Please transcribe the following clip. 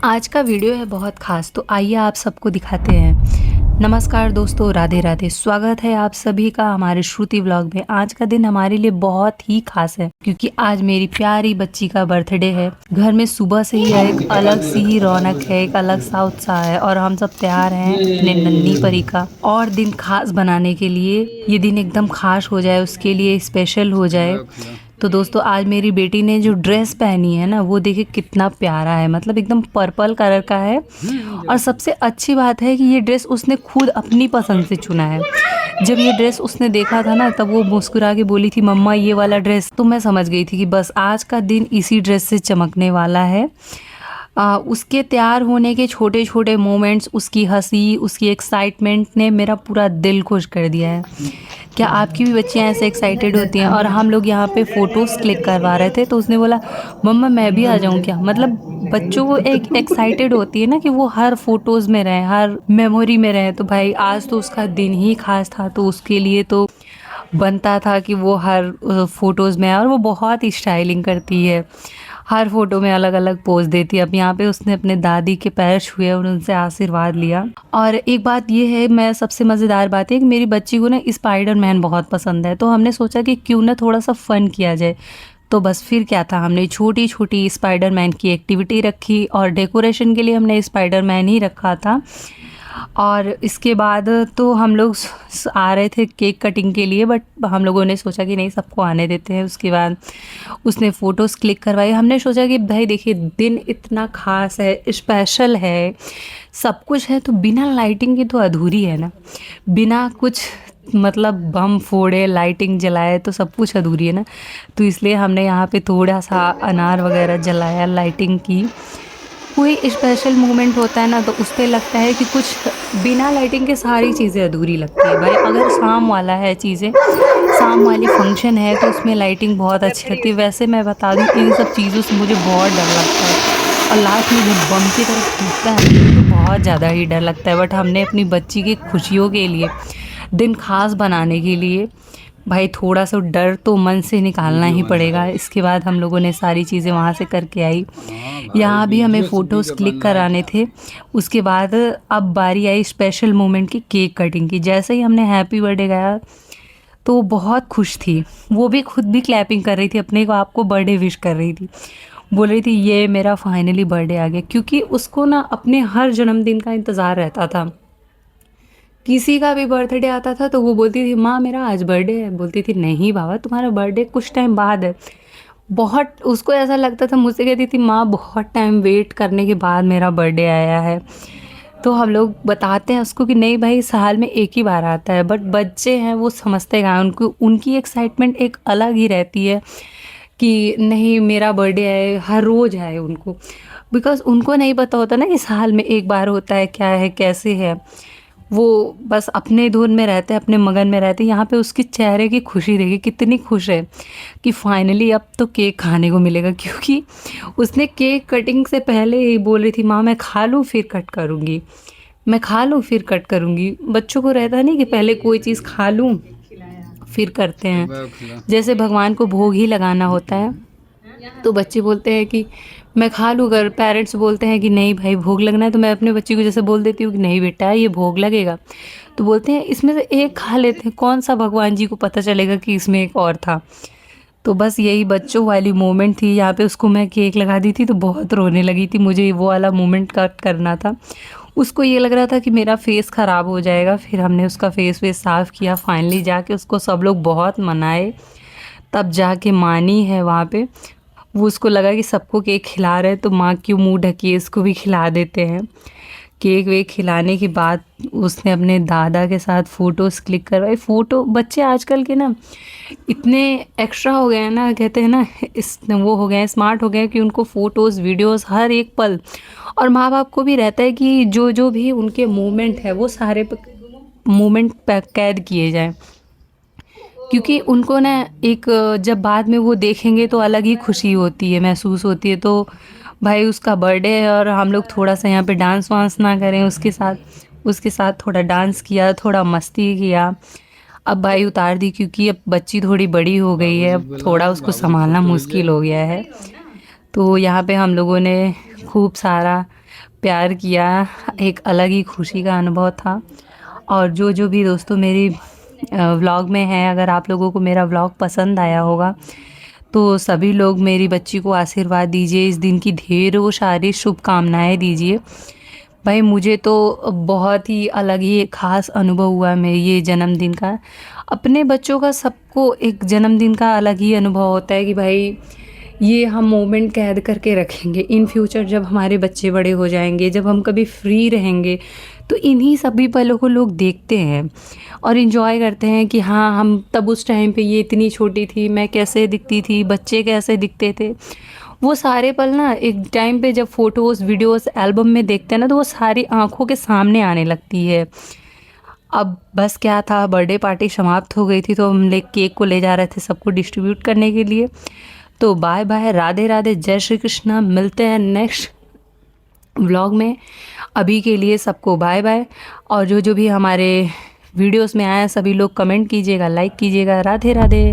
आज का वीडियो है बहुत खास, तो आइए आप सबको दिखाते हैं। नमस्कार दोस्तों, राधे राधे। स्वागत है आप सभी का हमारे श्रुति व्लॉग में। आज का दिन हमारे लिए बहुत ही खास है क्योंकि आज मेरी प्यारी बच्ची का बर्थडे है। घर में सुबह से ही एक अलग सी ही रौनक है, एक अलग सा उत्साह है और हम सब तैयार हैं अपने नन्ही परी का और दिन खास बनाने के लिए। ये दिन एकदम खास हो जाए, उसके लिए स्पेशल हो जाए। तो दोस्तों, आज मेरी बेटी ने जो ड्रेस पहनी है ना, वो देखिए कितना प्यारा है। मतलब एकदम पर्पल कलर का है और सबसे अच्छी बात है कि ये ड्रेस उसने खुद अपनी पसंद से चुना है। जब ये ड्रेस उसने देखा था ना, तब वो मुस्कुरा के बोली थी, मम्मा ये वाला ड्रेस। तो मैं समझ गई थी कि बस आज का दिन इसी ड्रेस से चमकने वाला है। उसके तैयार होने के छोटे छोटे मोमेंट्स, उसकी हंसी, उसकी एक्साइटमेंट ने मेरा पूरा दिल खुश कर दिया है। क्या आपकी भी बच्चियां ऐसे एक्साइटेड होती हैं? और हम लोग यहाँ पे फ़ोटोज़ क्लिक करवा रहे थे, तो उसने बोला, मम्मा मैं भी आ जाऊँ क्या? मतलब बच्चों को एक एक्साइटेड होती है ना कि वो हर फ़ोटोज़ में रहें, हर मेमोरी में रहें। तो भाई आज तो उसका दिन ही खास था, तो उसके लिए तो बनता था कि वो हर फ़ोटोज़ में है। और वो बहुत ही स्टाइलिंग करती है, हर फ़ोटो में अलग अलग पोज़ देती है। अब यहाँ पे उसने अपने दादी के पैर छुए और उनसे आशीर्वाद लिया। और एक बात ये है, मैं सबसे मज़ेदार बात है कि मेरी बच्ची को ना स्पाइडरमैन बहुत पसंद है, तो हमने सोचा कि क्यों ना थोड़ा सा फ़न किया जाए। तो बस फिर क्या था, हमने छोटी छोटी स्पाइडरमैन की एक्टिविटी रखी और डेकोरेशन के लिए हमने स्पाइडरमैन ही रखा था। और इसके बाद तो हम लोग आ रहे थे केक कटिंग के लिए, बट हम लोगों ने सोचा कि नहीं, सबको आने देते हैं। उसके बाद उसने फ़ोटोज़ क्लिक करवाई। हमने सोचा कि भाई देखिए, दिन इतना ख़ास है, स्पेशल है, सब कुछ है, तो बिना लाइटिंग के तो अधूरी है ना। बिना कुछ मतलब बम फोड़े, लाइटिंग जलाए तो सब कुछ अधूरी है ना। तो इसलिए हमने यहाँ पे थोड़ा सा अनार वगैरह जलाया, लाइटिंग की। कोई स्पेशल मोमेंट होता है ना, तो उस पे लगता है कि कुछ बिना लाइटिंग के सारी चीज़ें अधूरी लगती है। भाई अगर शाम वाला है, चीज़ें शाम वाली फंक्शन है, तो उसमें लाइटिंग बहुत अच्छी लगती है। वैसे मैं बता दूँ, इन सब चीज़ों से मुझे बहुत डर लगता है और लास्ट में जब बम की तरफ टूटता है ना, तो बहुत ज़्यादा ही डर लगता है। बट हमने अपनी बच्ची की खुशियों के लिए, दिन खास बनाने के लिए, भाई थोड़ा सा डर तो मन से निकालना ही पड़ेगा। इसके बाद हम लोगों ने सारी चीज़ें वहाँ से करके आई। यहाँ भी हमें फ़ोटोज़ क्लिक कराने थे। उसके बाद अब बारी आई स्पेशल मोमेंट की, केक कटिंग की। जैसे ही हमने हैप्पी बर्थडे गाया तो बहुत खुश थी। वो भी खुद भी क्लैपिंग कर रही थी, अपने को आपको बर्थडे विश कर रही थी। बोल रही थी ये मेरा फाइनली बर्थडे आ गया, क्योंकि उसको ना अपने हर जन्मदिन का इंतज़ार रहता था। किसी का भी बर्थडे आता था तो वो बोलती थी, माँ मेरा आज बर्थडे है। बोलती थी, नहीं बाबा, तुम्हारा बर्थडे कुछ टाइम बाद है। बहुत उसको ऐसा लगता था, मुझसे कहती थी, माँ बहुत टाइम वेट करने के बाद मेरा बर्थडे आया है। तो हम लोग बताते हैं उसको कि नहीं भाई, साल में एक ही बार आता है। बट बच्चे हैं, वो समझते हैं, उनको उनकी एक्साइटमेंट एक अलग ही रहती है कि नहीं मेरा बर्थडे है, हर रोज़ है उनको। बिकॉज़ उनको नहीं पता होता ना कि साल में एक बार होता है, क्या है, कैसे है। वो बस अपने धुन में रहते हैं, अपने मगन में रहते हैं। यहाँ पे उसके चेहरे की खुशी देखिए, कितनी खुश है कि फाइनली अब तो केक खाने को मिलेगा। क्योंकि उसने केक कटिंग से पहले ही बोल रही थी, माँ मैं खा लूँ फिर कट करूँगी, मैं खा लूँ फिर कट करूँगी। बच्चों को रहता नहीं कि पहले कोई चीज़ खा लूँ फिर करते हैं। जैसे भगवान को भोग ही लगाना होता है, तो बच्चे बोलते हैं कि मैं खा लूँ। अगर पेरेंट्स बोलते हैं कि नहीं भाई भोग लगना है, तो मैं अपने बच्चे को जैसे बोल देती हूँ कि नहीं बेटा ये भोग लगेगा, तो बोलते हैं इसमें से एक खा लेते हैं, कौन सा भगवान जी को पता चलेगा कि इसमें एक और था। तो बस यही बच्चों वाली मोमेंट थी। यहाँ पे उसको मैं केक लगा दी थी तो बहुत रोने लगी थी, मुझे वो वाला मोमेंट कट करना था। उसको ये लग रहा था कि मेरा फेस ख़राब हो जाएगा। फिर हमने उसका फेस वेस साफ़ किया। फाइनली जाके उसको सब लोग बहुत मनाए, तब जाके मानी है वहाँ पे। वो उसको लगा कि सबको केक खिला रहे हैं तो माँ क्यों मुँह ढकी, इसको भी खिला देते हैं। केक वेक खिलाने के बाद उसने अपने दादा के साथ फ़ोटोज़ क्लिक करवाई। फ़ोटो बच्चे आजकल के ना इतने एक्स्ट्रा हो गए हैं ना, कहते हैं ना, इस वो हो गए हैं, स्मार्ट हो गए हैं कि उनको फ़ोटोज़ वीडियोज़ हर एक पल। और माँ बाप को भी रहता है कि जो जो भी उनके मोमेंट है वो सारे मोमेंट कैद किए जाएँ। क्योंकि उनको ना एक जब बाद में वो देखेंगे तो अलग ही खुशी होती है, महसूस होती है। तो भाई उसका बर्थडे है और हम लोग थोड़ा सा यहाँ पे डांस वांस ना करें उसके साथ थोड़ा डांस किया, थोड़ा मस्ती किया। अब भाई उतार दी, क्योंकि अब बच्ची थोड़ी बड़ी हो गई है, अब थोड़ा उसको संभालना मुश्किल हो गया है। तो यहाँ पे हम लोगों ने खूब सारा प्यार किया, एक अलग ही खुशी का अनुभव था। और जो भी दोस्तों मेरी व्लॉग में हैं, अगर आप लोगों को मेरा व्लॉग पसंद आया होगा तो सभी लोग मेरी बच्ची को आशीर्वाद दीजिए, इस दिन की ढेरों सारी शुभकामनाएँ दीजिए। भाई मुझे तो बहुत ही अलग ही ख़ास अनुभव हुआ मेरे ये जन्मदिन का। अपने बच्चों का सबको एक जन्मदिन का अलग ही अनुभव होता है कि भाई ये हम मोमेंट कैद करके रखेंगे। इन फ्यूचर जब हमारे बच्चे बड़े हो जाएँगे, जब हम कभी फ्री रहेंगे, तो इन्हीं सभी पलों को लोग देखते हैं और एन्जॉय करते हैं कि हाँ, हम तब उस टाइम पे ये इतनी छोटी थी, मैं कैसे दिखती थी, बच्चे कैसे दिखते थे। वो सारे पल ना एक टाइम पे जब फ़ोटोज़, वीडियोज़, एल्बम में देखते हैं ना, तो वो सारी आँखों के सामने आने लगती है। अब बस क्या था, बर्थडे पार्टी समाप्त हो गई थी तो हम ले केक को ले जा रहे थे सबको डिस्ट्रीब्यूट करने के लिए। तो बाय बाय, राधे राधे, जय श्री कृष्णा। मिलते हैं नेक्स्ट व्लॉग में। अभी के लिए सबको बाय बाय। और जो भी हमारे वीडियोस में आया सभी लोग कमेंट कीजिएगा, लाइक कीजिएगा। राधे राधे।